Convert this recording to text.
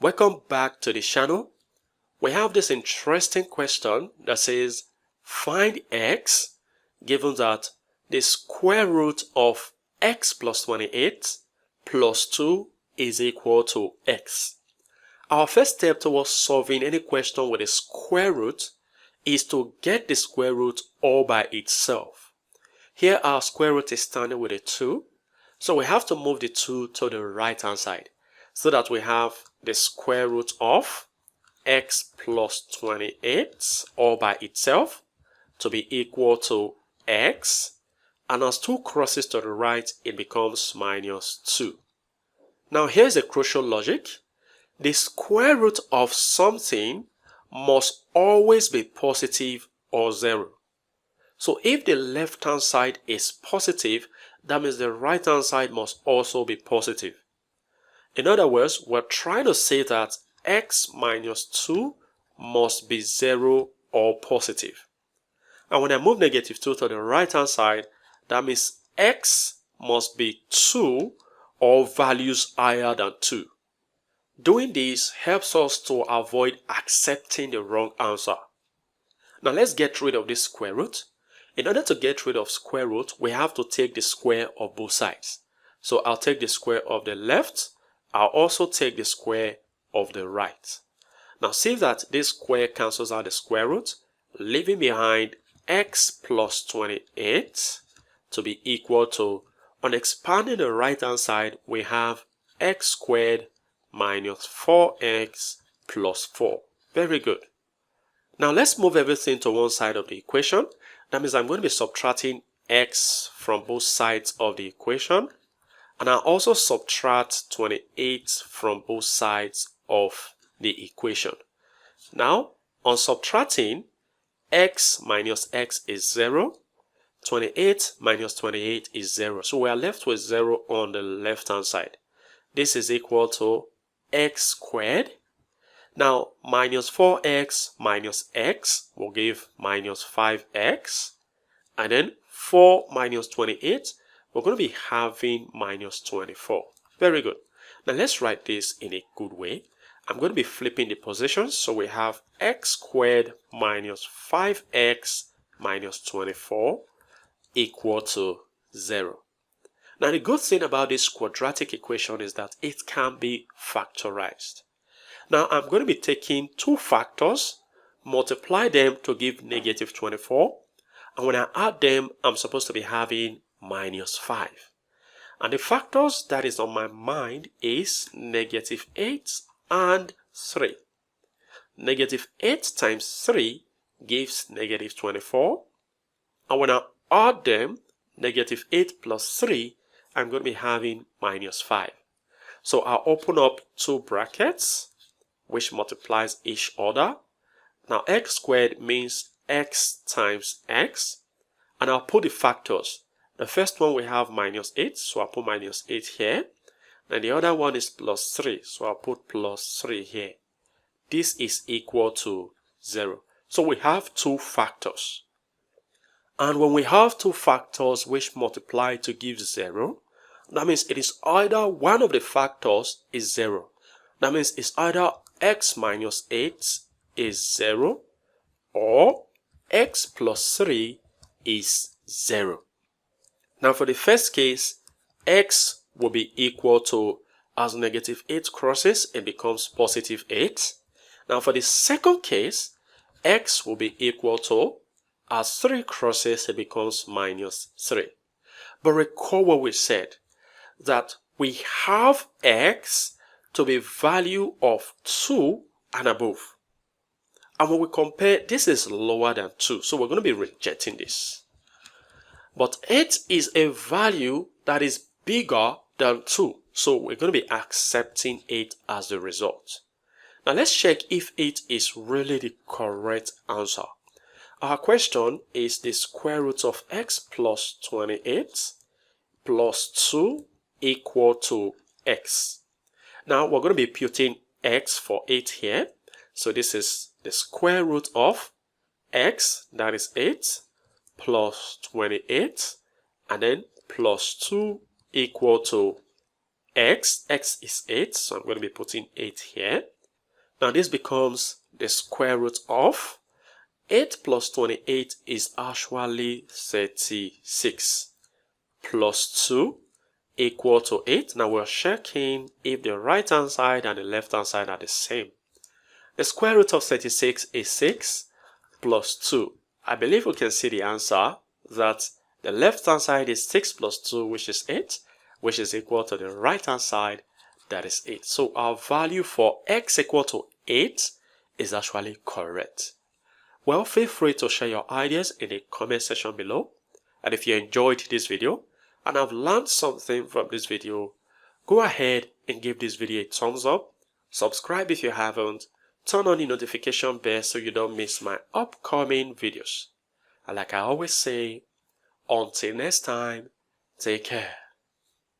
Welcome back to the channel. We have this interesting question that says find x given that the square root of x plus 28 plus 2 is equal to x. Our first step towards solving any question with a square root is to get the square root all by itself. Here our square root is standing with a 2, so we have to move the 2 to the right hand side so that we have the square root of x plus 28 all by itself to be equal to x, and as 2 crosses to the right it becomes minus 2. Now here's a crucial logic. The square root of something must always be positive or 0. So if the left hand side is positive, that means the right hand side must also be positive. In other words, we're trying to say that x minus 2 must be 0 or positive. And when I move negative 2 to the right hand side, that means x must be 2 or values higher than 2. Doing this helps us to avoid accepting the wrong answer. Now let's get rid of this square root. In order to get rid of square root, we have to take the square of both sides. So I'll take the square of the left. I'll also take the square of the right. Now see that this square cancels out the square root, leaving behind x plus 28 to be equal to, on expanding the right hand side, we have x squared minus 4x plus 4. Very good. Now let's move everything to one side of the equation. That means I'm going to be subtracting x from both sides of the equation. And I'll also subtract 28 from both sides of the equation. Now, on subtracting, x minus x is 0. 28 minus 28 is 0. So we are left with 0 on the left hand side. This is equal to x squared. Now, minus 4x minus x will give minus 5x. And then 4 minus 28, we're going to be having minus 24. Very good. Now let's write this in a good way. I'm going to be flipping the positions. So we have x squared minus 5x minus 24 equal to 0. Now the good thing about this quadratic equation is that it can be factorized. Now I'm going to be taking two factors, multiply them to give negative 24. And when I add them, I'm supposed to be having minus 5. And the factors that is on my mind is negative 8 and 3. Negative 8 times 3 gives negative 24. And when I add them, negative 8 plus 3, I'm going to be having minus 5. So I'll open up two brackets, which multiplies each other. Now x squared means x times x. And I'll put the factors. The first one we have minus 8, so I'll put minus 8 here. And the other one is plus 3, so I'll put plus 3 here. This is equal to 0. So we have two factors. And when we have two factors which multiply to give 0, that means it is either one of the factors is 0. That means it's either x minus 8 is 0 or x plus 3 is 0. Now for the first case, x will be equal to, as negative 8 crosses, it becomes positive 8. Now for the second case, x will be equal to, as 3 crosses, it becomes minus 3. But recall what we said, that we have x to be value of 2 and above. And when we compare, this is lower than 2, so we're going to be rejecting this. But 8 is a value that is bigger than 2. So we're going to be accepting 8 as the result. Now let's check if 8 is really the correct answer. Our question is the square root of x plus 28 plus 2 equal to x. Now we're going to be putting x for 8 here. So this is the square root of x, that is 8. Plus 28 and then plus 2 equal to x is 8, so I'm going to be putting 8 here. Now this becomes the square root of 8 plus 28 is actually 36 plus 2 equal to 8. Now we're checking if the right hand side and the left hand side are the same. The square root of 36 is 6 plus 2. I believe we can see the answer that the left hand side is 6 plus 2, which is 8, which is equal to the right hand side, that is 8. So our value for x equal to 8 is actually correct. Well, feel free to share your ideas in the comment section below. And if you enjoyed this video and have learned something from this video, go ahead and give this video a thumbs up, subscribe if you haven't, turn on the notification bell so you don't miss my upcoming videos. And like I always say, until next time, take care.